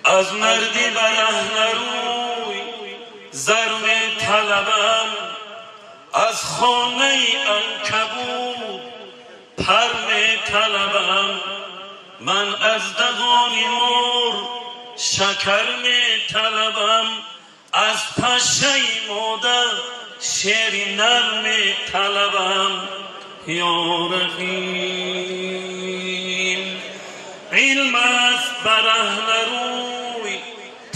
از مردی بره نروی زر می طلبم، از خانه عنکبوت پر می طلبم. من از دهان مور شکر می طلبم، از پشه مادر شیر نر می طلبم. یا رحیم علم است بر اهل روی،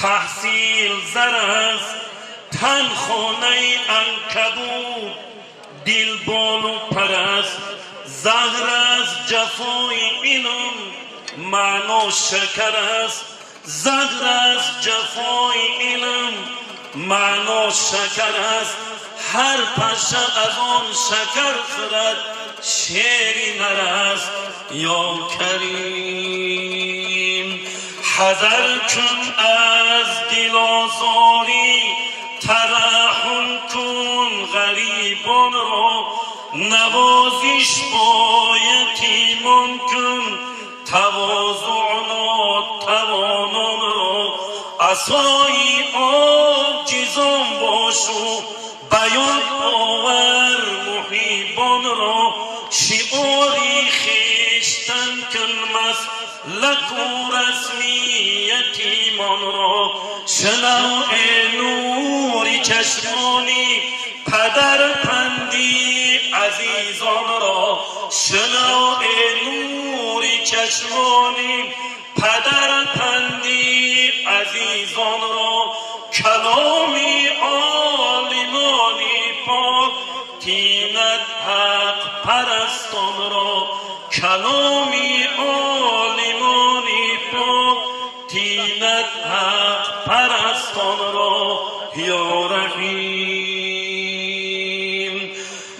تحصیل زر است تن خانه عنکبوت، دل بال و پر است زهر است جفای علم، معنا شکر است. زهر است جفای علم، معنا شکر است. هر پشه از آن شکر خورد شیری نر است. یا کریم حذر کن از دل آزاری، ترحم کن غریبان را، نوازش با یتیمان کن، تواضع ناتوانان را. عصای عاجزان باش و بیان آور محیبان را، شعاری خویشتن کن مسلک و رسمی یتیمان را. شنو ای نوری چشمانی پدر پندی عزیزان را، شنو ای نوری چشمانی پدر پندی عزیزان را. کلامی عالمانی پاک تیند حق پرستان را، کلامی عالمانی پاک تیند حق پرستان را. یا رحیم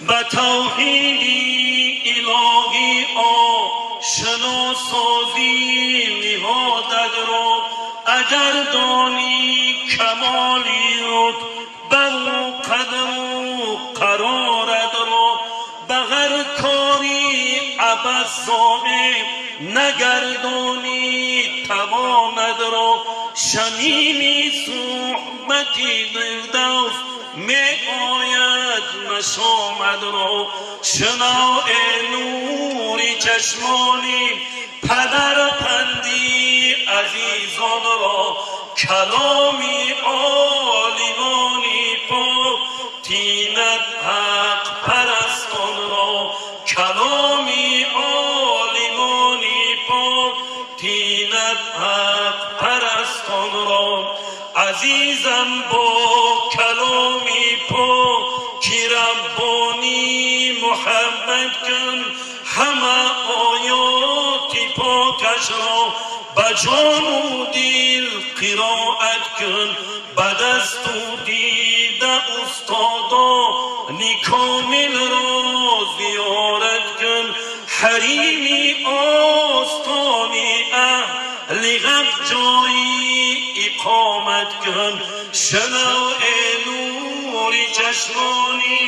به توحیدی الهی آشنا سازی نهادت را، اگر دانی کمالی رتبه و قدر و قرارت را، بغیر کاری عبث ضایع نگردانی توانت را. شنیمی صحبتی فردوس می آید مشامت را، شنو ای نوری چشمانی پدر پندی عزیزان را. کلامی عالمانی پاک تیند حق پرستان را، کلامی عالمانی پاک تیند حق پرستان را. عزیزم با کلامی پاک کی ربانی محبت کن، همه آیاتی پاکش را به جان و دل قرائت کن. به دست و دیده استادانی کامل را زیارت کن، حریمی آستانی اهل غیب جایی اقامت کن. شنو ای نوری چشمانی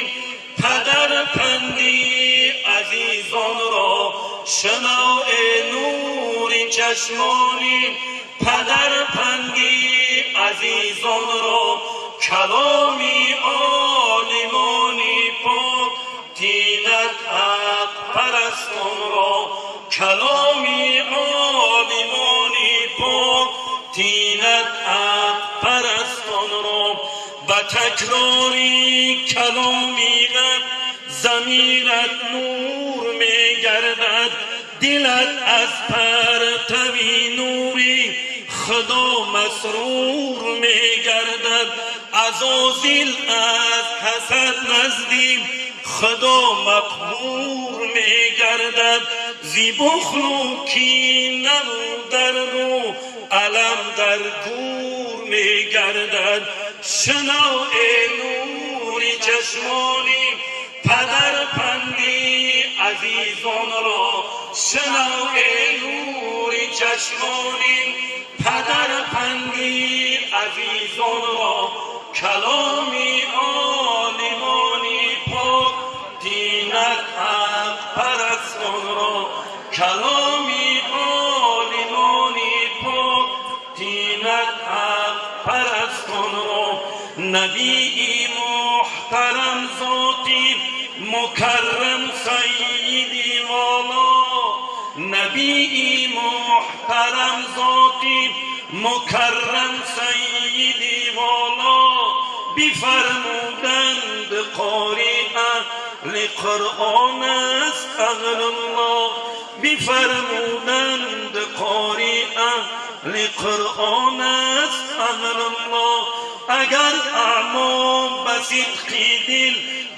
پدر پندی عزیزان را، شنو ای نوری چشمانی پدر پندی عزیزان را. کلامی عالمانی پاک تیند حق پرستان را، کلامی عالمانی پاک تیند حق پرستان را. به تکراری کلامی ضمیرت نور می گردد، دلت از پرتوی نوری خدا مسرور می گردد. عزازیل از حسد نزدیک خدا مقهور می گردد، زی بخل و کینه و درد و علم در گور می گردد. شنو ای نوری چشمانی پدر پندی عزیزان را، شنو ای نوری چشمانی پدر پندی عزیزان را. کلامی عالمانی پاک دینت حق پرستان را، کلامی عالمانی پاک دینت تیند حق پرستان را. نبی محترم ذاتی مکرم سیدی والا، نبی محترم ذاتی مکرم سیدی والا، بفرمودند قاری اهل قرآن است اهل الله، بفرمودند قاری اهل قرآن است اهل الله. اگر اعمام به صدق دل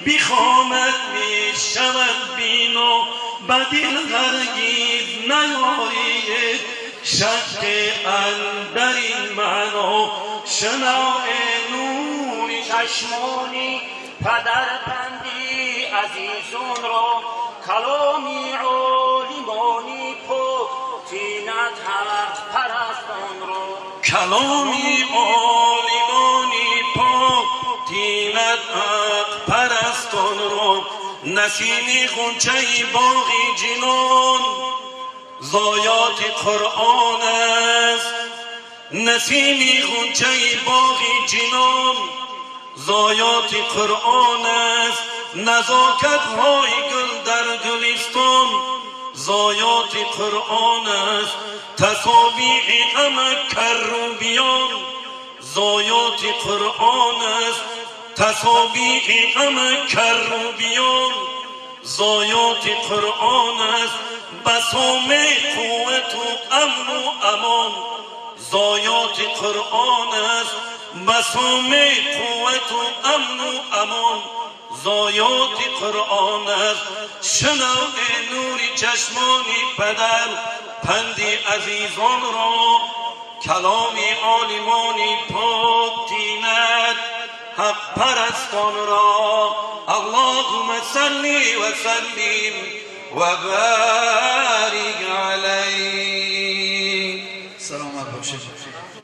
بخواند می شود بینا، به دل هرگز نیارید شک اندر این معنا. شناع نور چشمانی پدربندی عزیزان را، کلامی عالمانی پختیند حق پرستان را. کلامی عالمانی پختیند حق پرستان را. نسیم غنچه باغی جنان زایات قرآن است، نسیم غنچه باغی جنان زایات قرآن است. نزاکت های گل در گلستان زایات قرآن است. تسابیح همه کروبیان زایات قرآن است. تسابیح همه کروبیان زایات قرآن است. بسام قوت و امن و امان زایات قرآن است. بسام قوت و امن و امان زایات قرآن است. شنو نوری چشمانی پدر پندی عزیزان را، کلامی عالمانی پاک دیند حق پرستان را. اللهم صل و سلم و بارک